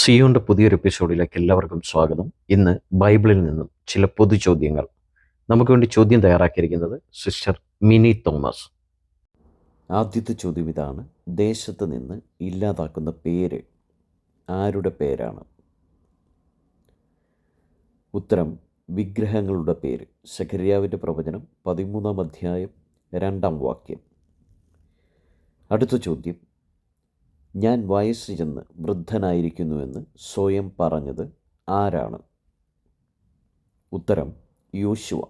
സിയോന്റെ പുതിയൊരു എപ്പിസോഡിലേക്ക് എല്ലാവർക്കും സ്വാഗതം. ഇന്ന് ബൈബിളിൽ നിന്നും ചില പൊതുചോദ്യങ്ങൾ നമുക്ക് വേണ്ടി ചോദ്യം തയ്യാറാക്കിയിരിക്കുന്നത് സിസ്റ്റർ മിനി തോമസ്. ആദ്യത്തെ ചോദ്യം ഇതാണ്: ദേശത്ത് നിന്ന് ഇല്ലാതാക്കുന്ന പേര് ആരുടെ പേരാണ്? ഉത്തരം: വിഗ്രഹങ്ങളുടെ പേര്. സെഖര്യാവിൻ്റെ പ്രവചനം 13-ാം അധ്യായം 2-ാം വാക്യം. അടുത്ത ചോദ്യം: ഞാൻ വയസ്സ് ചെന്ന് വൃദ്ധനായിരിക്കുന്നുവെന്ന് സ്വയം പറഞ്ഞത് ആരാണ്? ഉത്തരം: യോശുവ.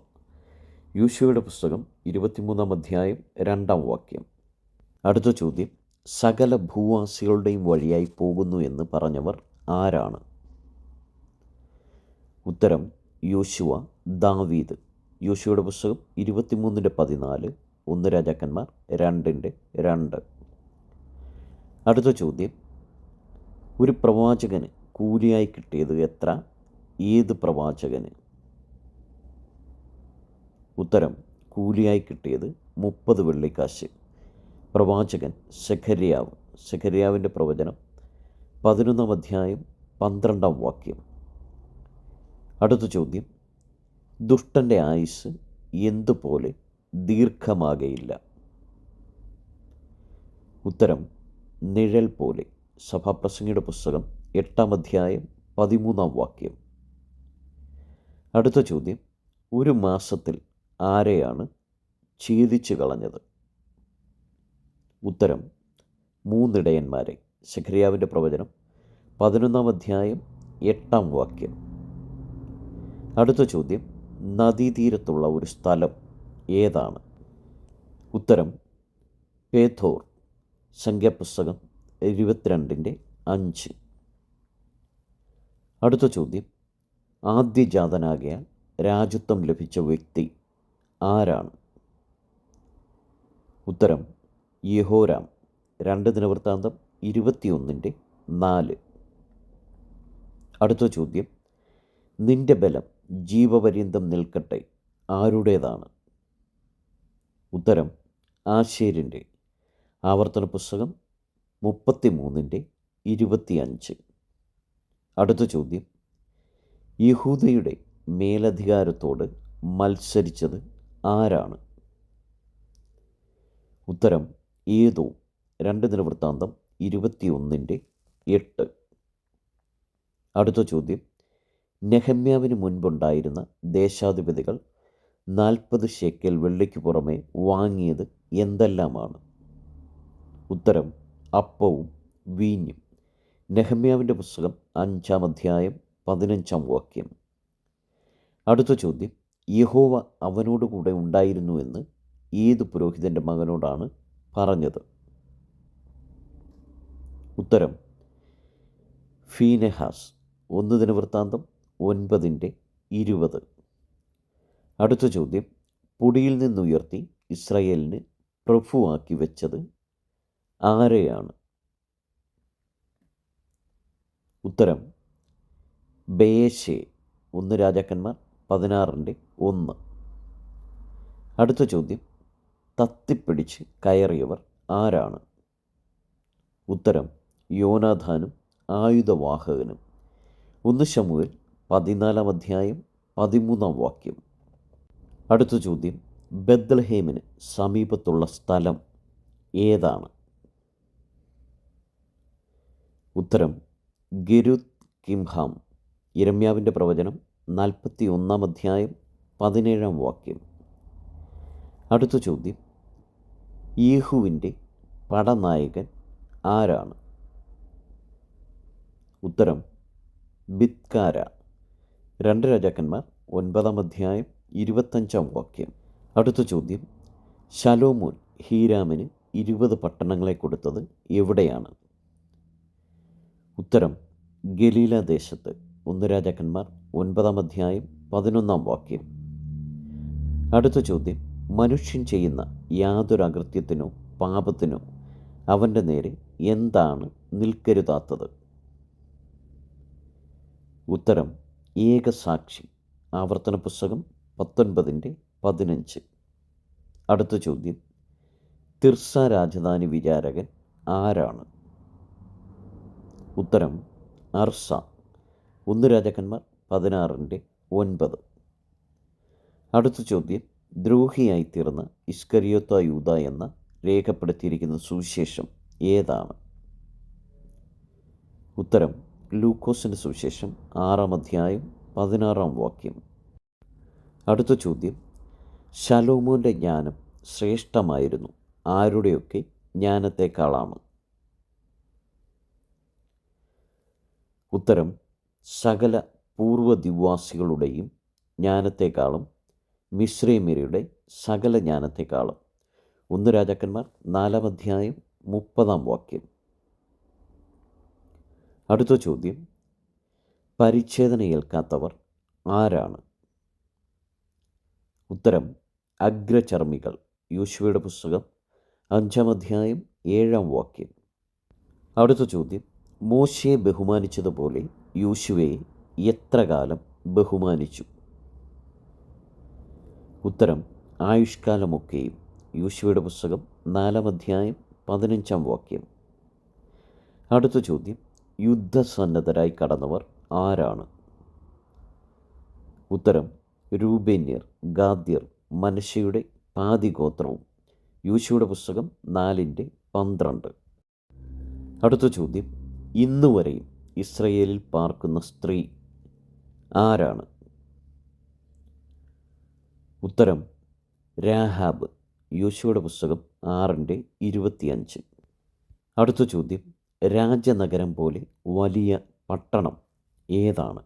യോശുവയുടെ പുസ്തകം 23-ാം അധ്യായം 2-ാം വാക്യം. അടുത്ത ചോദ്യം: സകല ഭൂവാസികളുടെയും വഴിയായി പോകുന്നു എന്ന് പറഞ്ഞവർ ആരാണ്? ഉത്തരം: യോശുവ, ദാവീദ്. യോശുവയുടെ പുസ്തകം 23-14, 1 രാജാക്കന്മാർ 2-2. അടുത്ത ചോദ്യം: ഒരു പ്രവാചകന് കൂലിയായി കിട്ടിയത് എത്ര? ഏത് പ്രവാചകന്? ഉത്തരം: കൂലിയായി കിട്ടിയത് 30 വെള്ളിക്കാശ്. പ്രവാചകൻ സെഖര്യാവ്. സെഖര്യാവിൻ്റെ പ്രവചനം 11-ാം അധ്യായം 12-ാം വാക്യം. അടുത്ത ചോദ്യം: ദുഷ്ടൻ്റെ ആയുസ് എന്തുപോലെ ദീർഘമാകയില്ല? ഉത്തരം: നിഴൽ പോലെ. സഭാപ്രസംഗിയുടെ പുസ്തകം 8-ാം അധ്യായം 13-ാം വാക്യം. അടുത്ത ചോദ്യം: ഒരു മാസത്തിൽ ആരെയാണ് ഛേദിച്ചു കളഞ്ഞത്? ഉത്തരം: 3 ഇടയന്മാരെ. സെഖര്യാവിൻ്റെ പ്രവചനം 11-ാം അധ്യായം 8-ാം വാക്യം. അടുത്ത ചോദ്യം: നദീതീരത്തുള്ള ഒരു സ്ഥലം ഏതാണ്? ഉത്തരം: പേഥോർ. സംഖ്യാപുസ്തകം 22-5. അടുത്ത ചോദ്യം: ആദ്യജാതനാകയാൽ രാജത്വം ലഭിച്ച വ്യക്തി ആരാണ്? ഉത്തരം: യഹോരാം. 2 ദിനവൃത്താന്തം 21-4. അടുത്ത ചോദ്യം: നിന്റെ ബലം ജീവപര്യന്തം നിൽക്കട്ടെ ആരുടേതാണ്? ഉത്തരം: ആശേരിൻ്റെ. ആവർത്തന പുസ്തകം 33-25. അടുത്ത ചോദ്യം: യഹൂദയുടെ മേലധികാരത്തോട് മത്സരിച്ചത് ആരാണ്? ഉത്തരം: ഏദോം. 2 ദിനവൃത്താന്തം 21-8. അടുത്ത ചോദ്യം: നെഹമ്യാവിന് മുൻപുണ്ടായിരുന്ന ദേശാധിപതികൾ 40 ശേക്കെൽ വെള്ളിക്ക് പുറമെ വാങ്ങിയത് എന്തെല്ലാമാണ്? ഉത്തരം: അപ്പവും വീഞ്ഞും. നെഹമ്യാവിൻ്റെ പുസ്തകം 5-ാം അധ്യായം 15-ാം വാക്യം. അടുത്ത ചോദ്യം: യഹോവ അവനോടുകൂടെ ഉണ്ടായിരുന്നുവെന്ന് ഏത് പുരോഹിതൻ്റെ മകനോടാണ് പറഞ്ഞത്? ഉത്തരം: ഫീനെഹാസ്. 1 ദിനവൃത്താന്തം 9-20. അടുത്ത ചോദ്യം: പൊടിയിൽ നിന്നുയർത്തി ഇസ്രായേലിന് പ്രഭുവാക്കി വെച്ചത് ആരെയാണ്? ഉത്തരം: ബയേശെ. 1 രാജാക്കന്മാർ 16-1. അടുത്ത ചോദ്യം: തത്തിപ്പിടിച്ച് കയറിയവർ ആരാണ്? ഉത്തരം: യോനാഥാനും ആയുധവാഹകനും. 1 ശമൂവേൽ 14-ാം അധ്യായം 13-ാം വാക്യം. അടുത്ത ചോദ്യം: ബെത്ലഹേമിന് സമീപത്തുള്ള സ്ഥലം ഏതാണ്? ഉത്തരം: ഗെരുത്ത് കിംഹാം. യിരെമ്യാവിൻ്റെ പ്രവചനം 41-ാം അധ്യായം 17-ാം വാക്യം. അടുത്ത ചോദ്യം: യേഹൂവിൻ്റെ പടനായകൻ ആരാണ്? ഉത്തരം: ബിദ്കാര. 2 രാജാക്കന്മാർ 9-ാം അധ്യായം 25-ാം വാക്യം. അടുത്ത ചോദ്യം: ശലോമോൻ ഹീരാമിന് 20 പട്ടണങ്ങളെ കൊടുത്തത് എവിടെയാണ്? ഉത്തരം: ഗലീല ദേശത്ത്. 1 രാജാക്കന്മാർ 9-ാം അധ്യായം 11-ാം വാക്യം. അടുത്ത ചോദ്യം: മനുഷ്യൻ ചെയ്യുന്ന യാതൊരു അകൃത്യത്തിനോ പാപത്തിനോ അവൻ്റെ നേരെ എന്താണ് നിൽക്കരുതാത്തത്? ഉത്തരം: ഏകസാക്ഷി. ആവർത്തന പുസ്തകം 19-15. അടുത്ത ചോദ്യം: തിർസ രാജധാനി വിചാരകൻ ആരാണ്? ഉത്തരം: അർസ. 1 രാജാക്കന്മാർ 16:9. അടുത്ത ചോദ്യം, ദ്രോഹിയായിത്തീർന്ന ഇസ്കരിയോത്ത യൂദ എന്ന രേഖപ്പെടുത്തിയിരിക്കുന്ന സുവിശേഷം ഏതാണ്? ഉത്തരം ലൂക്കോസിൻ്റെ സുവിശേഷം 6:16. അടുത്ത ചോദ്യം, ശലോമോൻ്റെ ജ്ഞാനം ശ്രേഷ്ഠമായിരുന്നു ആരുടെയൊക്കെ ജ്ഞാനത്തെക്കാളാണ്? ഉത്തരം സകല പൂർവ്വദിവാസികളുടെയും ജ്ഞാനത്തെക്കാളും മിസ്രൈമ്യരുടെ സകല ജ്ഞാനത്തെക്കാളും. 1 രാജാക്കന്മാർ 4:30. അടുത്ത ചോദ്യം, പരിച്ഛേദന ഏൽക്കാത്തവർ ആരാണ്? ഉത്തരം അഗ്രചർമ്മികൾ. യോശുവയുടെ പുസ്തകം 5:7. അടുത്ത ചോദ്യം, മോശയെ ബഹുമാനിച്ചതുപോലെ യോശുവയെ എത്ര കാലം ബഹുമാനിച്ചു? ഉത്തരം ആയുഷ്കാലമൊക്കെയും. യോശുവയുടെ പുസ്തകം 4:15. അടുത്ത ചോദ്യം, യുദ്ധസന്നദ്ധരായി കടന്നവർ ആരാണ്? ഉത്തരം രൂബേന്യർ, ഗാദ്യർ, മനശ്ശെയുടെ പാതി ഗോത്രവും. യോശുവയുടെ പുസ്തകം 4:12. അടുത്ത ചോദ്യം, ഇന്നുവരെയും ഇസ്രയേലിൽ പാർക്കുന്ന സ്ത്രീ ആരാണ്? ഉത്തരം രാഹാബ്. യോശുവയുടെ പുസ്തകം 6:25. അടുത്ത ചോദ്യം, രാജനഗരം പോലെ വലിയ പട്ടണം ഏതാണ്?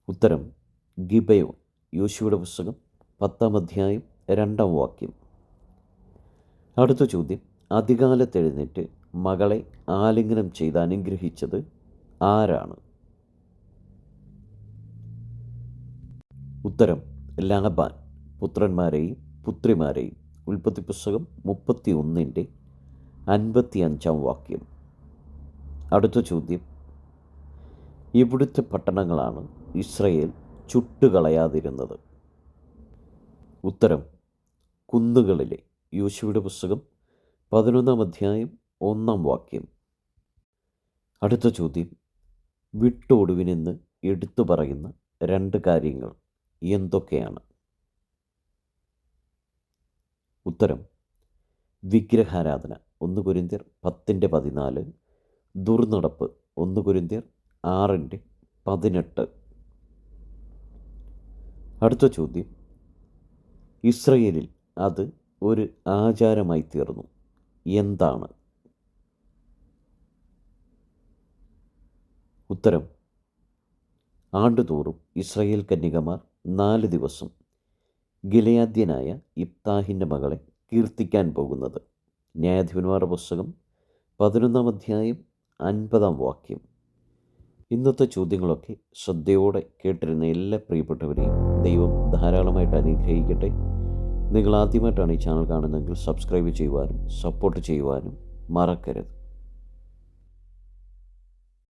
ഉത്തരം ഗിബയോൻ. യോശുവയുടെ പുസ്തകം 10:2. അടുത്ത ചോദ്യം, അതികാലത്തെഴുന്നേറ്റ് മകളെ ആലിംഗനം ചെയ്ത് അനുഗ്രഹിച്ചത് ആരാണ്? ഉത്തരം ലാബാൻ പുത്രന്മാരെയും പുത്രിമാരെയും. ഉൽപ്പത്തി പുസ്തകം 31:55. അടുത്ത ചോദ്യം, ഇവിടുത്തെ പട്ടണങ്ങളാണ് ഇസ്രയേൽ ചുട്ടുകളയാതിരുന്നത്? ഉത്തരം കുന്നുകളിലെ. യോശുവയുടെ പുസ്തകം 11:1. അടുത്ത ചോദ്യം, വിട്ടോടുവിനെന്ന് എടുത്തു പറയുന്ന 2 കാര്യങ്ങൾ എന്തൊക്കെയാണ്? ഉത്തരം വിഗ്രഹാരാധന 1 കൊരിന്ത്യർ 10:14, ദുർനടപ്പ് 1 കൊരിന്ത്യർ 6:18. അടുത്ത ചോദ്യം, ഇസ്രയേലിൽ അത് ഒരു ആചാരമായി തീർന്നു, എന്താണ്? ഉത്തരം ആണ്ടുതോറും ഇസ്രയേൽ കന്യകമാർ 4 ദിവസം ഗിലെയാദ്യനായ യിഫ്താഹിൻ്റെ മകളെ കീർത്തിക്കാൻ പോകുന്നത്. ന്യായാധിപന്മാരുടെ പുസ്തകം 11:50. ഇന്നത്തെ ചോദ്യങ്ങളൊക്കെ ശ്രദ്ധയോടെ കേട്ടിരുന്ന എല്ലാ പ്രിയപ്പെട്ടവരെയും ദൈവം ധാരാളമായിട്ട് അനുഗ്രഹിക്കട്ടെ. നിങ്ങൾ ആദ്യമായിട്ടാണ് ഈ ചാനൽ കാണുന്നതെങ്കിൽ സബ്സ്ക്രൈബ് ചെയ്യുവാനും സപ്പോർട്ട് ചെയ്യുവാനും മറക്കരുത്.